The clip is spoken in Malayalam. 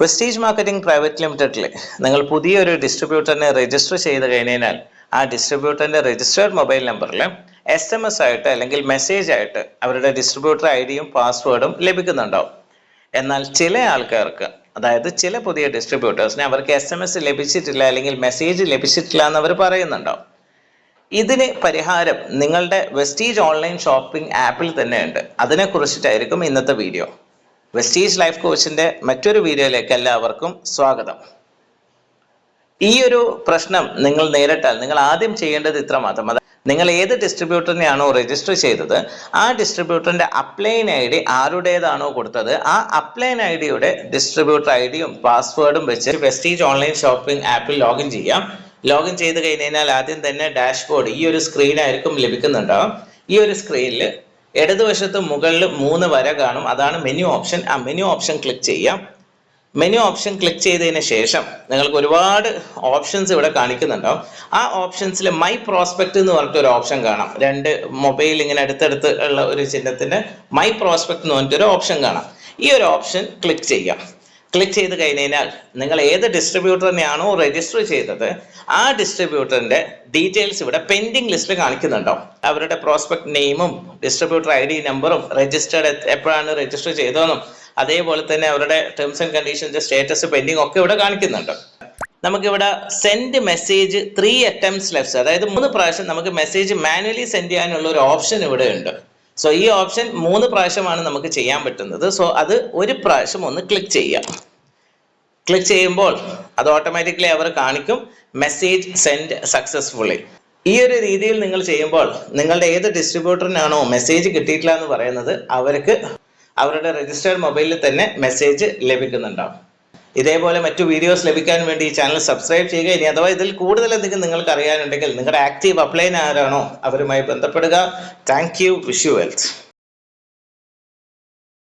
വെസ്റ്റീജ് മാർക്കറ്റിംഗ് പ്രൈവറ്റ് ലിമിറ്റഡിൽ നിങ്ങൾ പുതിയൊരു ഡിസ്ട്രിബ്യൂട്ടറിനെ രജിസ്റ്റർ ചെയ്ത് കഴിഞ്ഞാൽ ആ ഡിസ്ട്രിബ്യൂട്ടറിന്റെ രജിസ്റ്റേർഡ് മൊബൈൽ നമ്പറിൽ SMS ആയിട്ട് അല്ലെങ്കിൽ മെസ്സേജ് ആയിട്ട് അവരുടെ ഡിസ്ട്രിബ്യൂട്ടർ ഐഡിയും പാസ്വേഡും ലഭിക്കുന്നുണ്ടാവും. എന്നാൽ ചില ആൾക്കാർക്ക്, അതായത് ചില പുതിയ ഡിസ്ട്രിബ്യൂട്ടേഴ്സിന് അവർക്ക് SMS ലഭിച്ചിട്ടില്ല അല്ലെങ്കിൽ മെസ്സേജ് ലഭിച്ചിട്ടില്ല എന്ന് അവർ പറയുന്നുണ്ടാവും. ഇതിന് പരിഹാരം നിങ്ങളുടെ വെസ്റ്റീജ് ഓൺലൈൻ ഷോപ്പിംഗ് ആപ്പിൽ തന്നെ ഉണ്ട്. അതിനെക്കുറിച്ചിട്ടായിരിക്കും ഇന്നത്തെ വീഡിയോ. വെസ്റ്റീജ് ലൈഫ് കോച്ചിന്റെ മറ്റൊരു വീഡിയോയിലേക്ക് എല്ലാവർക്കും സ്വാഗതം. ഈ ഒരു പ്രശ്നം നിങ്ങൾ നേരിട്ടാൽ നിങ്ങൾ ആദ്യം ചെയ്യേണ്ടത് ഇത്ര മാത്രം. നിങ്ങൾ ഏത് ഡിസ്ട്രിബ്യൂട്ടറിനെയാണോ രജിസ്റ്റർ ചെയ്തത് ആ ഡിസ്ട്രിബ്യൂട്ടറിന്റെ അപ്ലൈൻ ID ആരുടേതാണോ കൊടുത്തത് ആ അപ്ലൈൻ IDയുടെ ഡിസ്ട്രിബ്യൂട്ടർ ഐഡിയും പാസ്വേഡും വെച്ച് വെസ്റ്റീജ് ഓൺലൈൻ ഷോപ്പിംഗ് ആപ്പിൽ ലോഗിൻ ചെയ്യാം. ലോഗിൻ ചെയ്ത് കഴിഞ്ഞാൽ ആദ്യം തന്നെ ഡാഷ്ബോർഡ് ഈ ഒരു സ്ക്രീൻ ആയിരിക്കും ലഭിക്കുന്നുണ്ടാവും. ഈ ഒരു സ്ക്രീനിൽ ഇടതുവശത്ത് മുകളിൽ 3 വര കാണും, അതാണ് മെനു ഓപ്ഷൻ. ആ മെനു ഓപ്ഷൻ ക്ലിക്ക് ചെയ്യാം. മെനു ഓപ്ഷൻ ക്ലിക്ക് ചെയ്തതിന് ശേഷം നിങ്ങൾക്ക് ഒരുപാട് ഓപ്ഷൻസ് ഇവിടെ കാണിക്കുന്നുണ്ടാവും. ആ ഓപ്ഷൻസിൽ മൈ പ്രോസ്പെക്ട് എന്ന് പറഞ്ഞിട്ടൊരു ഓപ്ഷൻ കാണാം. 2 മൊബൈൽ ഇങ്ങനെ അടുത്തടുത്ത് ഉള്ള ഒരു ചിഹ്നത്തിന്റെ മൈ പ്രോസ്പെക്ട് എന്ന് പറഞ്ഞിട്ടൊരു ഓപ്ഷൻ കാണാം. ഈ ഒരു ഓപ്ഷൻ ക്ലിക്ക് ചെയ്യാം. ക്ലിക്ക് ചെയ്ത് കഴിഞ്ഞാൽ നിങ്ങൾ ഏത് ഡിസ്ട്രിബ്യൂട്ടറിനെയാണോ രജിസ്റ്റർ ചെയ്തത് ആ ഡിസ്ട്രിബ്യൂട്ടറിന്റെ ഡീറ്റെയിൽസ് ഇവിടെ പെൻഡിങ് ലിസ്റ്റിൽ കാണിക്കുന്നുണ്ടാവും. അവരുടെ പ്രോസ്പെക്ട് നെയിമും ഡിസ്ട്രിബ്യൂട്ടർ ID നമ്പറും രജിസ്റ്റേർഡ് എപ്പോഴാണ് രജിസ്റ്റർ ചെയ്തതെന്നും അതേപോലെ തന്നെ അവരുടെ terms and conditions status pending ഒക്കെ ഇവിടെ കാണിക്കുന്നുണ്ട്. നമുക്കിവിടെ സെൻഡ് മെസ്സേജ് 3 attempts ലെഫ്റ്റ്, അതായത് 3 പ്രാവശ്യം നമുക്ക് മെസ്സേജ് മാനുവലി സെൻഡ് ചെയ്യാനുള്ള ഒരു ഓപ്ഷൻ ഇവിടെ ഉണ്ട്. സോ ഈ ഓപ്ഷൻ 3 പ്രാവശ്യമാണ് നമുക്ക് ചെയ്യാൻ പറ്റുന്നത്. സോ അത് ഒരു പ്രാവശ്യം ഒന്ന് ക്ലിക്ക് ചെയ്യാം. ക്ലിക്ക് ചെയ്യുമ്പോൾ അത് ഓട്ടോമാറ്റിക്കലി അവർ കാണിക്കും മെസ്സേജ് സെൻഡ് സക്സസ്ഫുള്ളി. ഈ ഒരു രീതിയിൽ നിങ്ങൾ ചെയ്യുമ്പോൾ നിങ്ങളുടെ ഏത് ഡിസ്ട്രിബ്യൂട്ടറിനാണോ മെസ്സേജ് കിട്ടിയിട്ടില്ല എന്ന് പറയുന്നത് അവർക്ക് അവരുടെ രജിസ്റ്റേർഡ് മൊബൈലിൽ തന്നെ മെസ്സേജ് ലഭിക്കുന്നുണ്ടാവും. ഇതേപോലെ മറ്റു വീഡിയോസ് ലഭിക്കാൻ വേണ്ടി ഈ ചാനൽ സബ്സ്ക്രൈബ് ചെയ്യുക. ഇനി അഥവാ ഇതിൽ കൂടുതൽ എന്തെങ്കിലും നിങ്ങൾക്ക് അറിയാനുണ്ടെങ്കിൽ നിങ്ങളുടെ ആക്റ്റീവ് അപ്ലൈൻ ആരാണോ അവരുമായി ബന്ധപ്പെടുക. Thank you. Wish you wealth.